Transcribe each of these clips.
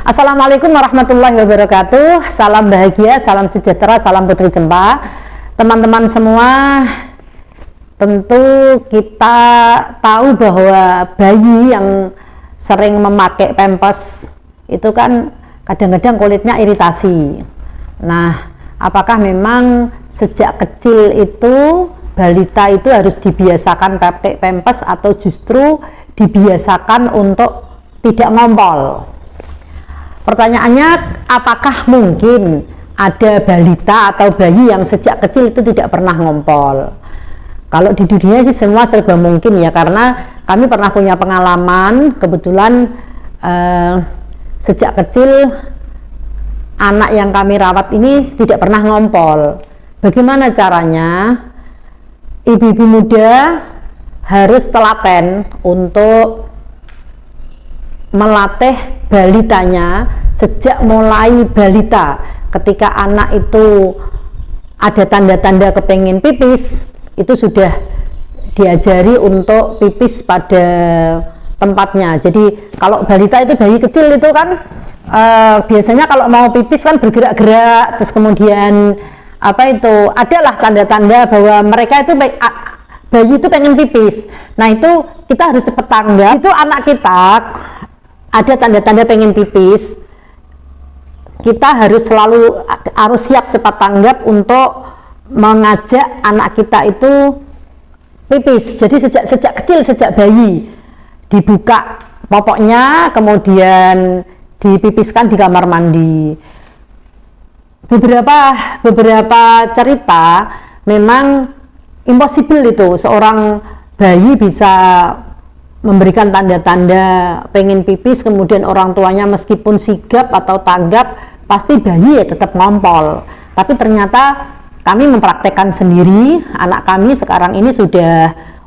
Assalamualaikum warahmatullahi wabarakatuh. Salam bahagia, salam sejahtera, salam putri Cempa. Teman-teman semua, tentu kita tahu bahwa bayi yang sering memakai pampers itu kan kadang-kadang kulitnya iritasi. Nah, apakah memang sejak kecil itu balita itu harus dibiasakan pakai pampers atau justru dibiasakan untuk tidak ngompol? Pertanyaannya, apakah mungkin ada balita atau bayi yang sejak kecil itu tidak pernah ngompol? Kalau di dunia sih semua serba mungkin ya, karena kami pernah punya pengalaman, kebetulan sejak kecil anak yang kami rawat ini tidak pernah ngompol. Bagaimana caranya? Ibu-ibu muda harus telaten untuk melatih balitanya sejak mulai balita. Ketika anak itu ada tanda-tanda kepengen pipis, itu sudah diajari untuk pipis pada tempatnya. Jadi kalau balita itu bayi kecil itu kan biasanya kalau mau pipis kan bergerak-gerak, terus kemudian adalah tanda-tanda bahwa mereka itu bayi itu pengen pipis. Nah, itu kita harus cepat tanggap. Itu anak kita ada tanda-tanda pengen pipis, kita harus siap cepat tanggap untuk mengajak anak kita itu pipis. Jadi sejak kecil, sejak bayi dibuka popoknya, kemudian dipipiskan di kamar mandi. Beberapa cerita memang impossible itu seorang bayi bisa memberikan tanda-tanda pengen pipis, kemudian orang tuanya meskipun sigap atau tanggap, pasti bayi ya tetap ngompol. Tapi ternyata kami mempraktekkan sendiri, anak kami sekarang ini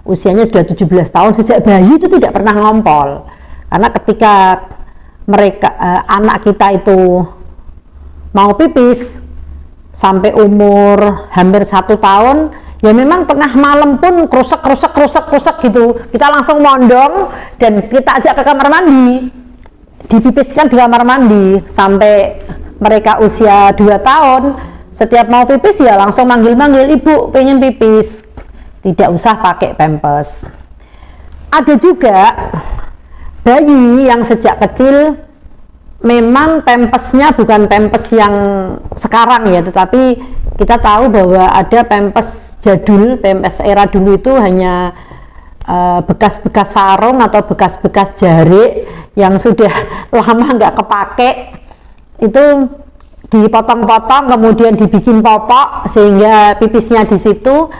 usianya sudah 17 tahun, sejak bayi itu tidak pernah ngompol. Karena ketika anak kita itu mau pipis sampai umur hampir 1 tahun, ya memang tengah malam pun krusek gitu, kita langsung mondong dan kita ajak ke kamar mandi, dipipiskan di kamar mandi sampai mereka usia 2 tahun. Setiap mau pipis ya langsung manggil-manggil, ibu pengen pipis, tidak usah pakai pampers. Ada juga bayi yang sejak kecil memang pampesnya bukan pampers yang sekarang ya, tetapi kita tahu bahwa ada pampers jadul, pampers era dulu itu hanya bekas-bekas sarung atau bekas-bekas jarik yang sudah lama nggak kepake, itu dipotong-potong kemudian dibikin popok sehingga pipisnya di situ.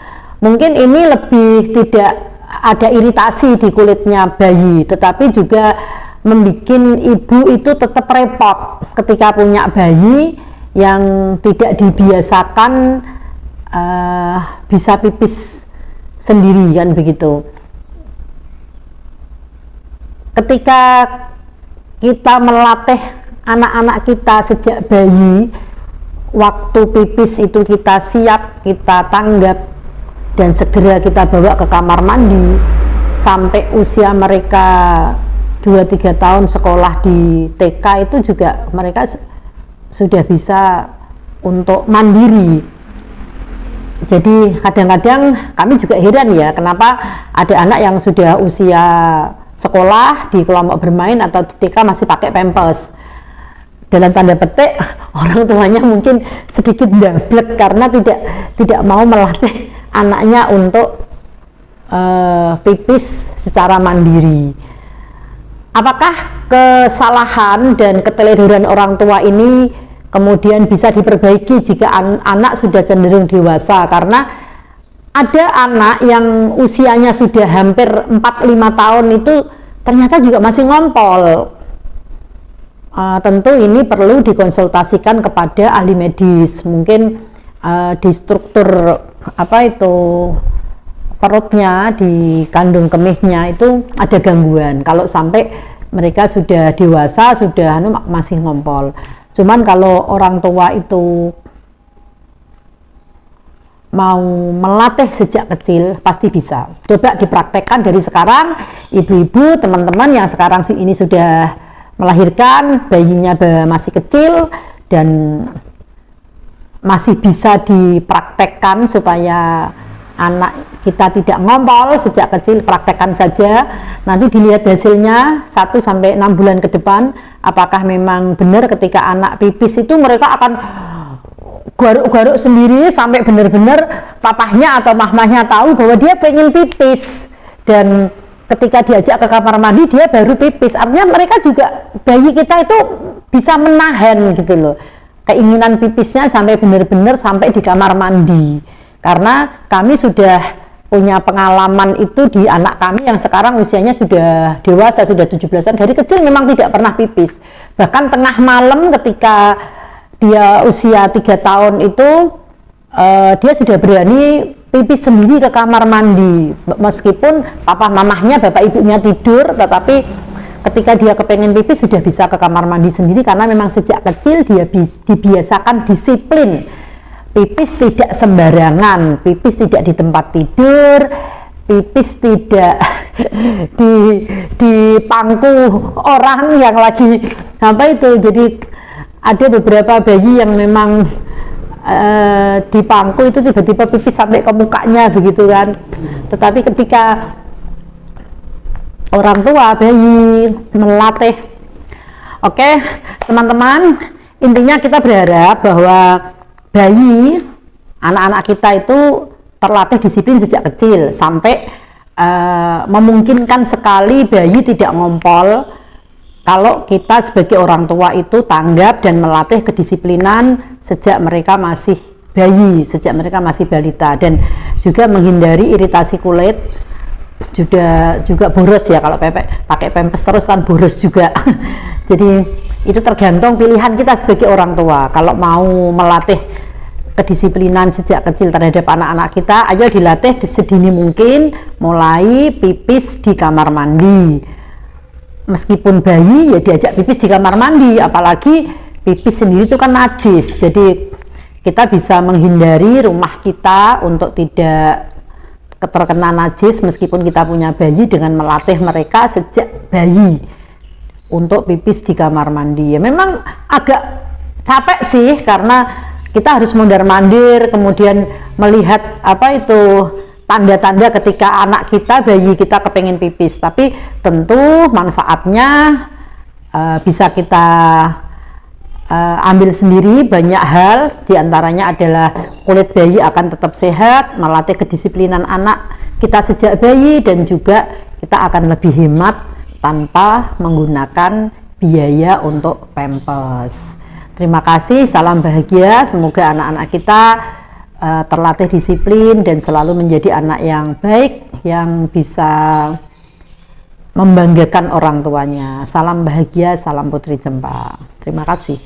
Mungkin ini lebih tidak ada iritasi di kulitnya bayi, tetapi juga membuat ibu itu tetap repot ketika punya bayi yang tidak dibiasakan bisa pipis sendiri kan begitu. Ketika kita melatih anak-anak kita sejak bayi, waktu pipis itu kita siap, kita tanggap dan segera kita bawa ke kamar mandi sampai usia mereka 2-3 tahun sekolah di TK, itu juga mereka sudah bisa untuk mandiri. Jadi kadang-kadang kami juga heran ya, kenapa ada anak yang sudah usia sekolah di kelompok bermain atau di TK masih pakai pampers. Dalam tanda petik, orang tuanya mungkin sedikit dablek karena tidak mau melatih anaknya untuk pipis secara mandiri. Apakah kesalahan dan keteledoran orang tua ini kemudian bisa diperbaiki jika anak sudah cenderung dewasa? Karena ada anak yang usianya sudah hampir 4-5 tahun itu ternyata juga masih ngompol. Tentu ini perlu dikonsultasikan kepada ahli medis. Mungkin di struktur perutnya, di kandung kemihnya itu ada gangguan. Kalau sampai mereka sudah dewasa, sudah masih ngompol. Cuman kalau orang tua itu mau melatih sejak kecil pasti bisa. Coba dipraktekkan dari sekarang, ibu-ibu, teman-teman yang sekarang ini sudah melahirkan, bayinya masih kecil dan masih bisa dipraktekkan supaya anak kita tidak ngompol sejak kecil, praktekkan saja. Nanti dilihat hasilnya 1-6 bulan ke depan, apakah memang benar ketika anak pipis itu mereka akan garuk-garuk sendiri sampai benar-benar papahnya atau mamahnya tahu bahwa dia pengen pipis, dan ketika diajak ke kamar mandi dia baru pipis. Artinya mereka juga, bayi kita itu bisa menahan gitu loh keinginan pipisnya sampai benar-benar sampai di kamar mandi, karena kami sudah punya pengalaman itu di anak kami yang sekarang usianya sudah dewasa, sudah 17-an. Dari kecil memang tidak pernah pipis, bahkan tengah malam ketika dia usia 3 tahun itu dia sudah berani pipis sendiri ke kamar mandi, meskipun papa mamahnya, bapak ibunya tidur, tetapi ketika dia kepengen pipis sudah bisa ke kamar mandi sendiri, karena memang sejak kecil dia dibiasakan disiplin, pipis tidak sembarangan, pipis tidak di tempat tidur, pipis tidak di pangku orang yang lagi apa itu. Jadi ada beberapa bayi yang memang di pangku itu tiba-tiba pipis sampai ke mukanya begitu kan. Tetapi ketika orang tua bayi melatih, oke teman-teman, intinya kita berharap bahwa bayi, anak-anak kita itu terlatih disiplin sejak kecil sampai memungkinkan sekali bayi tidak ngompol kalau kita sebagai orang tua itu tanggap dan melatih kedisiplinan sejak mereka masih bayi, sejak mereka masih balita, dan juga menghindari iritasi kulit, juga boros ya, kalau pakai pampers terus kan boros juga. Jadi itu tergantung pilihan kita sebagai orang tua. Kalau mau melatih kedisiplinan sejak kecil terhadap anak-anak kita, ayo dilatih sedini mungkin, mulai pipis di kamar mandi. Meskipun bayi ya diajak pipis di kamar mandi, apalagi pipis sendiri itu kan najis. Jadi kita bisa menghindari rumah kita untuk tidak terkena najis meskipun kita punya bayi, dengan melatih mereka sejak bayi untuk pipis di kamar mandi. Ya memang agak capek sih, karena kita harus mondar-mandir, kemudian melihat apa itu tanda-tanda ketika anak kita, bayi kita kepengen pipis. Tapi tentu manfaatnya bisa kita ambil sendiri banyak hal, diantaranya adalah kulit bayi akan tetap sehat, melatih kedisiplinan anak kita sejak bayi, dan juga kita akan lebih hemat tanpa menggunakan biaya untuk pampers. Terima kasih, salam bahagia, semoga anak-anak kita terlatih disiplin dan selalu menjadi anak yang baik, yang bisa membanggakan orang tuanya. Salam bahagia, salam Putri Cempa. Terima kasih.